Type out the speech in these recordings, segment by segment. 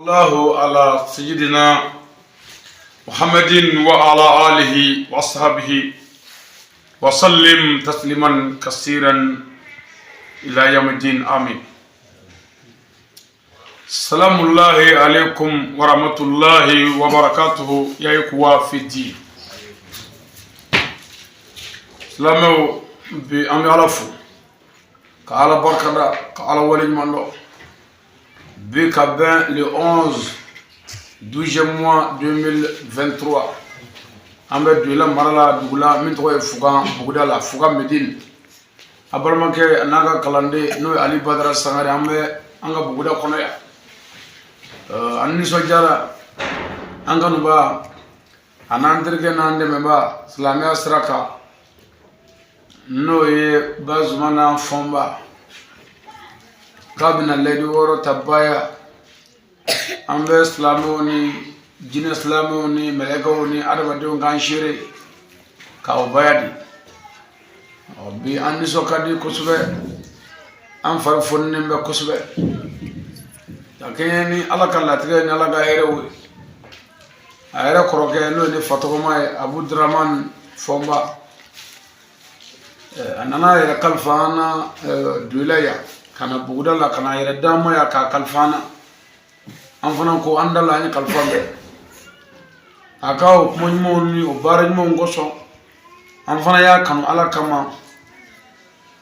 الله على سيدنا محمد وعلى آله وصحبه وسلم تسليما كثيرا إلى يوم الدين آمين. السلام الله عليكم ورحمة الله وبركاته يا إخوة في الدين. سلامو بأمي علفو كعلى بركة كعلى ولي مالو Bikabin le 11 12e mois 2023 ambe duila marala dugula min to fuga bugda la fuga medine abalmanke naga kalande no ali badara sangare ambe anga bugda kono ya anni sojara anga nuba anandirge nande memba islamia sraka no ye bazmana fomba kabina lady woro tabaya ambe islamoni jina islamoni melekoni adaba de nganshire ka obayadi obi aniso kadi kusube am farfonni mbe kusube takeni ala kala tige ni ala ga herewe ayra koroke no ni fatoma abu draman fomba anana ya kalfana duilaya kana bugda la kana yere dama ya ka kalfana an fana ko andala ni kalfande akaw mo ni o baraj mo ngoso an fana ya kanu ala kama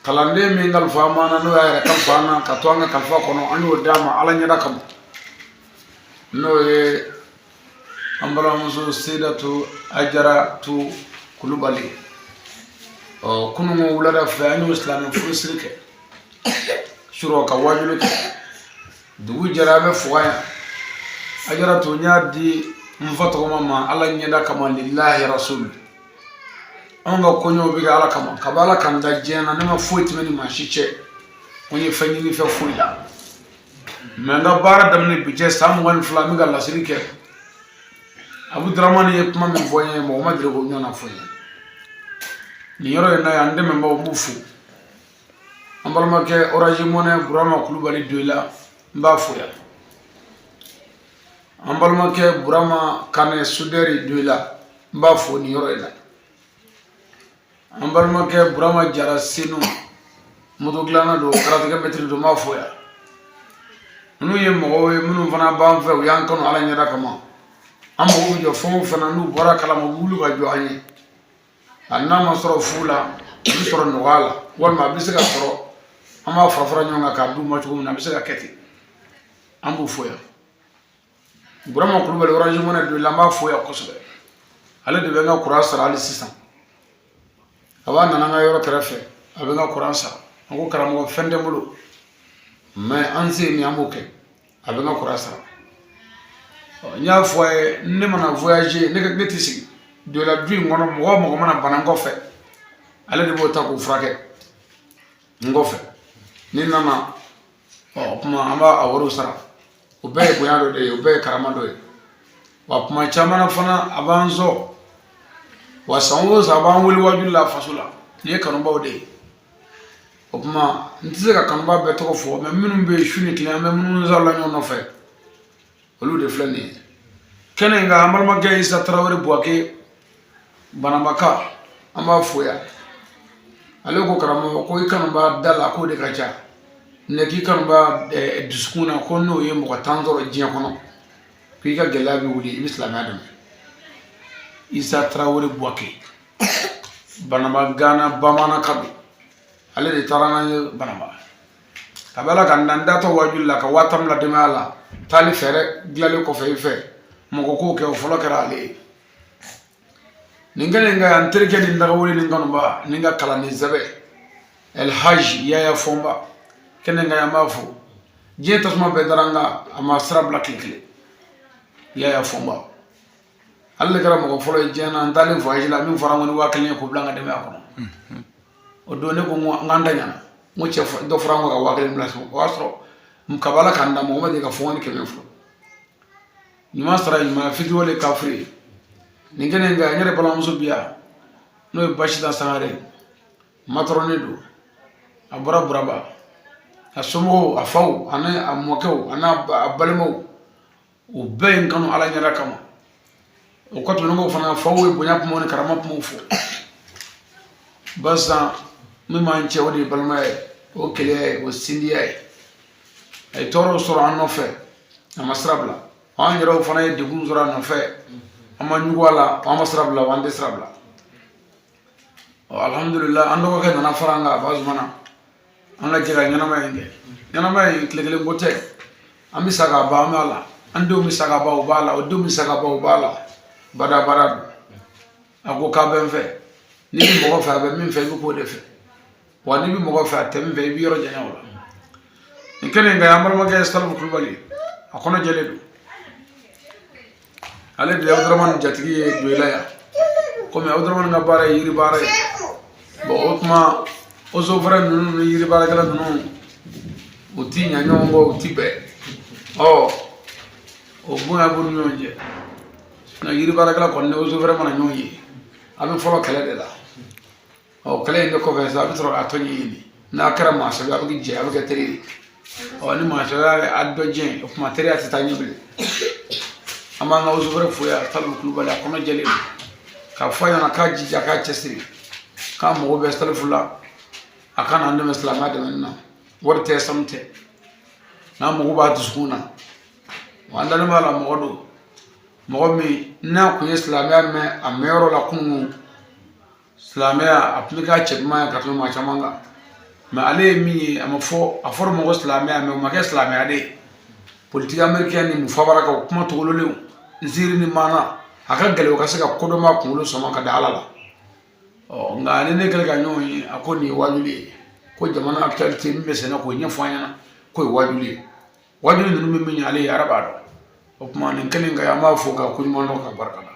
kalande mi ngal fama no ya yere kalfana ka to nga kalfa kono an o dama ala nyada kam no e ambala muso sidatu ajaratu kulubali o kunu mo wulada fa ani islam fu sirke shuro ka wajulu ke dugu jarabe fuaya ajara to nyaadi mfato mama ala nyeda kama lillahi rasul anga konyo biga ala kama kabala kanda jena nema fuiti meni mashiche kwenye fanyini fa fuila menda bara damni bije samwan flamiga la sirike abu dramani ye kuma min foye muhammad rego nyona foye ni yoro na yande memba mufu ambalma ke oraji mone burama kulubali doila mba fuya ambalma ke burama kane suderi doila mba fu ni yoro ila ambalma ke burama jara sinu muduglana do karatike metri do ma fuya nu ye mowe munu fana ban fe yankano ala nyada kama ambo jo fon fana nu bora kala mo wulu ba jo anye anama soro fula ni soro nogala wal ma bisika soro ama farfara nyonga ka du ma tukum na bisa keti ambu foya burama kulubale orange mona do lamba foya kosobe ala de benga kurasara ali sisan awana nanga yoro trafe abenga kurasa ngo karamo fende mulu mais anzi mi amuke abenga kurasara nya foye ne mana voyager ne ka getisi de la vie ngono mo mana banango fe ala de bota ko frake ngofe ni nana kuma amba aworo sara ubay buyado de ubay karamado e wa kuma chamana fana abanzo wa sanwo zaban wili wajula fasula ni kanumba ode kuma ntize ka kanumba beto fo me minum be shuni kle me minum zalla nyo no fe olu de flani kenenga amal magay isa trawre buake banambaka amba foya aloko karamo ko ikanumba dala ko de kacha neki kanumba diskuna ko no ye mo tanzoro jiya kono pika gelabi wuli islam adam isa trawre buake banamba gana bamana kabi ale de tarana banamba kabala kan nanda to wajulla ka watam la demala tali fere glale ko fe mo ko ke o folo kara ale ningane nga anterke ni ndaga wuli ninganumba ninga kala ni zabe el hajj ya fomba kene nga yamafu je tasma bedaranga ama srab la klikle ya fomba alle kara mo folo jena ndale voyage la min fara woni wakale ko blanga de makono o do ne ko nganda nyana mo che do fara ngo wakale blas wasro mkabala kanda mo made ka foni ke mefro ni masra ma fidi wole kafri ningene nga nyere bala muso biya no bashida sangare matrone do abura buraba asomo afaw ana amokew ana abalmo وبين كانوا على نيرا كما وكنت نقول فانا فوي بنيا بمون كرامة بموفو بس مما انت ودي بالماء وكليه والسندياء اي تورو سورة النوفي اما سرابلا وان يرو فانا يدقون سورة النوفي اما نقوالا اما سرابلا وان دي سرابلا الحمد لله عندو كده انا فرانغا بازمانا انا جيغا نينما ينجي نينما يكلكلي بوتي امي ساغا باامالا ando mi saga ba ubala o do mi saga ba ubala bada bada ago ka ben fe ni bi mo fa be min fe ko de fe wa ni bi mo fa tem fe bi yoro janya wala ni kene nga amal ma ga stal ko bali akono jele do ale bi abdurrahman jatigi do ilaya ko me abdurrahman nga bare yiri bare bo otma o zo fara nunu yiri bare kala nunu uti nyanyongo uti be o boya buru nyonje na yiri barakala konne o zufere mana nyonyi abe folo kala de la o kala inde ko vesa abe tro atoni ni na kara ma so abe je abe teri o ni ma so abe addo je o materia titani bele ama na o zufere fuya talu kluba la kono jeli ka faya na ka jija ka chesiri ka mo be stal fula akana ande meslama de menna worte samte na mo ba tsuna wanda le mala modo momi na ku islamia me amero la kunu islamia aplika chedma ka to ma chamanga ma ale mi amafo afor mo islamia me ma ka islamia de politique américaine ni mufabara ka kuma to loleu nziri ni mana aka gele ka saka kodo ma kunu so ka dalala o ngane ne kala nyoyi akoni wajuli ko jamana actualité mbe sena ko nyafanya ko wajuli nunu mi nyale arabado opma nin kelen ga yama foka ko mondo ka barkala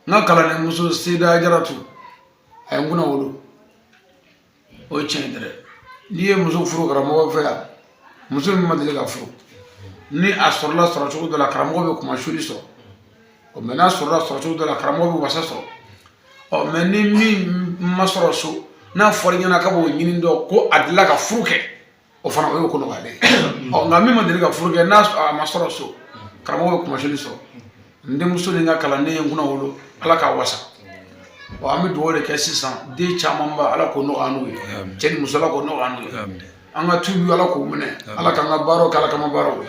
na kala ne muso sida jaratu ay nguna wolo o chendre liye muso furu kara mo fa muso mi madele ga furu ni asorla soratu de la karamo be kuma shuri so o mena sorla soratu de la karamo be wasaso o meni mi masoroso na forinya na kabo nyini ndo ko adla ka furu ke o fana o ko no gade o ngami ma deliga furge na masoro so karamo ko mashili so nde muso ni nga kala ne nguna wolo ala ka wasa o ami do de ke 600 de chamamba ala ko no anu chen musala ko no anu anga tubi ala ko mune ala ka nga baro kala kama baro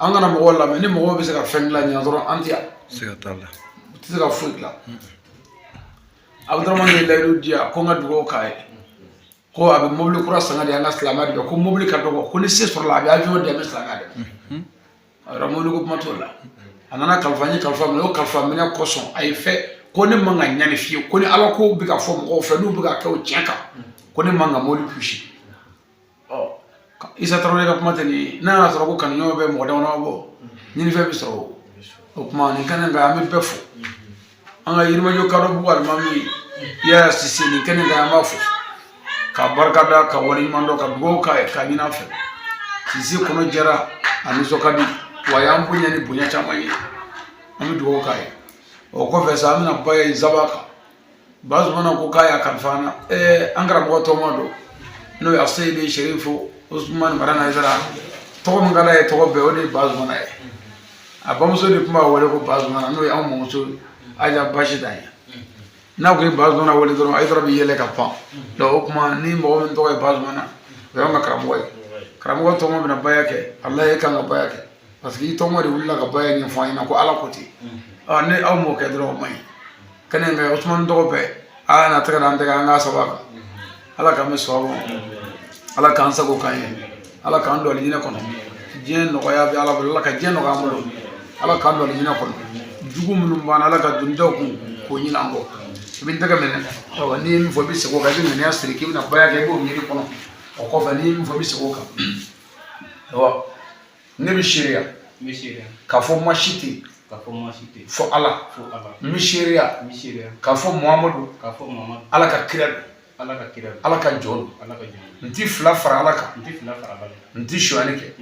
anga na mo wala me ni mo be se ka fengla nya doro antia sigatala tiga fuikla abdurrahman le laidu dia ko nga dugo kai ko abe mobile kura sanga de anga islamade ko mobile ka dogo ko ni se sur la avion de islamade ramonu ko matola anana kalfani kalfam no kalfam ne ko son ay fe ko ni manga nyane fi ko ni ala ko bi ka fo mo fe no bi ka o tienka ko ni manga moli pushi isa tarone ka matani na so ko kan no be mo da no bo ni fe bi so o kuma ni kan nga ami befo anga yirma jo karo bu wal mami ya sisi ni kan nga mafu ka barkada ka wani mando ka go ka nyina fe sisi kono jara ani so kadi wayam bunya ni bunya chamani ami do ka o ko fe sa amina baye zabaka bazmana ko kaya kanfana angara mo to modo no ya seydi sherifu usman marana izara to mo ngala to be odi bazmana abamso de kuma wale ko bazmana no ya mo so aja bashidaya na ko bazmana wale do ay darabi yele ka pa do kuma ni mo men to ay bazmana yo nga karamo to mo bina bayake allah e kan bayake parce que to mo de wulla ka baye ni fa ina ko ala koti ne aw mo ke do may kanen nga usman do be ana taka dan daga nga sabaka ala ka me so ala kan sa ko kan ala kan do ni ne kono jen no ya bi ala balla ka jen no ga mo ala kan do ni ne kono jugu munum ban ala ka dun daw ko ni nango bin daga men to ni mi fo bi se ko ga ni ne asri ki na baya ke bo mi kono o ko fa ni mi fo bi se ko ka wa ne bi sharia ka fo mashiti fo ala mi sharia ka fo muhammadu ala ka kira ala ka jon nti fla fara ala ka nti shuanike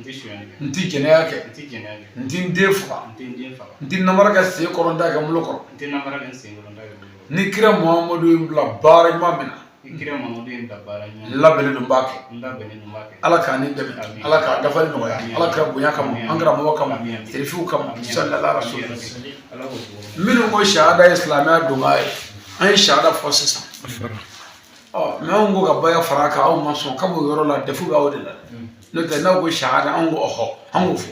nti jenaya ke nti ndefa nti namara ka se koronda ka muloko ni kira muhammadu ibla bare mamina labɛnnen don b'a kɛ ala k'an ni dɛmɛ ala k'a dafali nɔgɔya ala ka bonya kama an karamɔgɔ kama terifiw kama sallallahu alaihi wasallam minnu ko sahada ye silamɛya donba ye an ye sahada fɔ sisan mɛ anw ko ka baya fara kan aw ma sɔn k'o yɔrɔ la defu b'aw de la n'o tɛ n'aw ko sahada anw ko ɔhɔ an k'o fɔ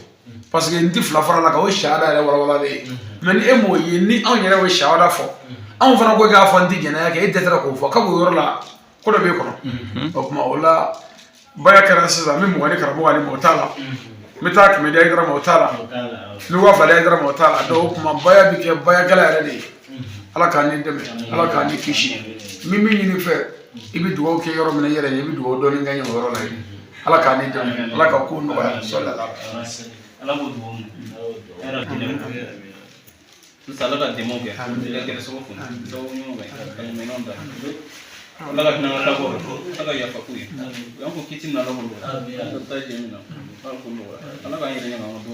parce que n ti fila fara la kan o sahada yɛrɛ walawalalen ye mɛ ni e m'o ye ni anw yɛrɛ y'o sahada fɔ anw fana ko k'a fɔ n ti jɛnɛya kɛ e dɛsɛra k'o fɔ k'o yɔrɔ la ko dɔ b'e kɔnɔ o tuma o la baya kɛra sisan n bɛ mugan ni karamɔgɔ ani mɔgɔ t'a la n bɛ taa kɛmɛ di ayidara mɔgɔ t'a la n bɛ waa fila di ayidara mɔgɔ t'a la donc o tuma baya bɛ kɛ baya gɛlɛya yɛrɛ de ye ala k'an ni dɛmɛ ala k'an ni kisi min bɛ ɲini fɛ i bɛ dugawu kɛ yɔrɔ min na i yɛrɛ ye i bɛ dugawu dɔɔni kɛ yen o yɔrɔ la yen ala k'an ni dɛmɛ ala ka ko nɔgɔya sɔli ala Misal ada demo ke, dia kira semua pun, jauh ni orang kalau menon dah. Kalau kita nak tahu, kalau ya fakui, yang aku kitchen nak lalu, kita je ni nak, kalau pun lalu, kalau kaya ni yang orang tu.